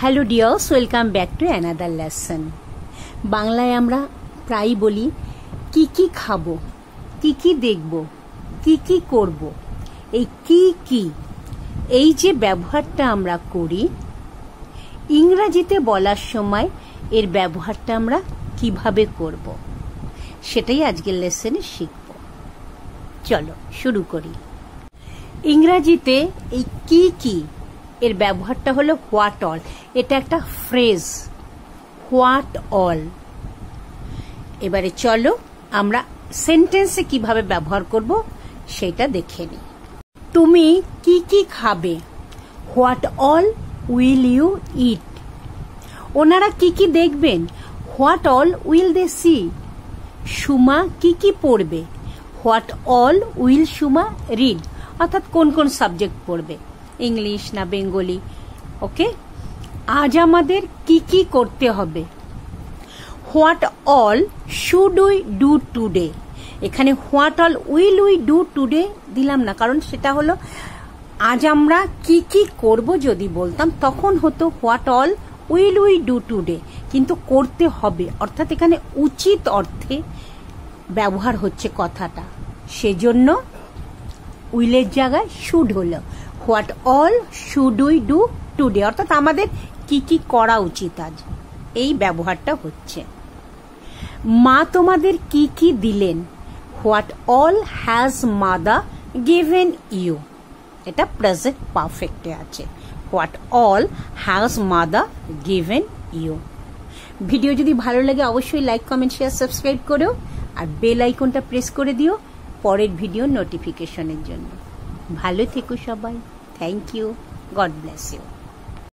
Hello dears, welcome back to another lesson. বাংলায় আমরা প্রায় বলি কি কি খাবো, কি কি দেখব, কি কি করব। এই কি এই যে ব্যবহারটা আমরা করি, ইংরাজিতে বলার সময় এর ব্যবহারটা আমরা কিভাবে করব সেটাই আজকের লেসনে শিখব। চলো শুরু করি। ইংরাজিতে এই কি এর ব্যবহারটা হলো হোয়াট অল। এটা একটা ফ্রেজ, হোয়াট অল। এবারে চলো আমরা সেন্টেন্সে কিভাবে ব্যবহার করব সেটা দেখে নিই। তুমি কি কি খাবে? What all will you eat? ওনারা কি কি দেখবেন? What all will they see? Suma কি কি পড়বে? What all will Suma read? অর্থাৎ কোন কোন সাবজেক্ট পড়বে, ইংলিশ না বেঙ্গলি। ওকে, আজ আমাদের কি কি করতে হবে? What all should we do today? এখানে what all will we do today দিলাম না, কারণ সেটা হলো আজ আমরা কি কি করব যদি বলতাম তখন হতো what all will we do today, কিন্তু করতে হবে অর্থাৎ এখানে উচিত অর্থে ব্যবহার হচ্ছে কথাটা, সেজন্য উইলের জায়গায় শুড হলো। What all should we do today অর্থাৎ আমাদের কি কি করা উচিত আজ, এই ব্যবহারটা হচ্ছে। মা তোমাদের কি কি দিলেন? What all has mother given you? এটা প্রেজেন্ট পারফেক্টে আছে। What all has mother given you. Video যদি ভালো লাগে অবশ্যই লাইক, কমেন্ট, শেয়ার, সাবস্ক্রাইব করো আর বেল আইকনটা প্রেস করে দিও পরের ভিডিও নোটিফিকেশনের জন্য। ভালো থেকো সবাই। Thank you. God bless you.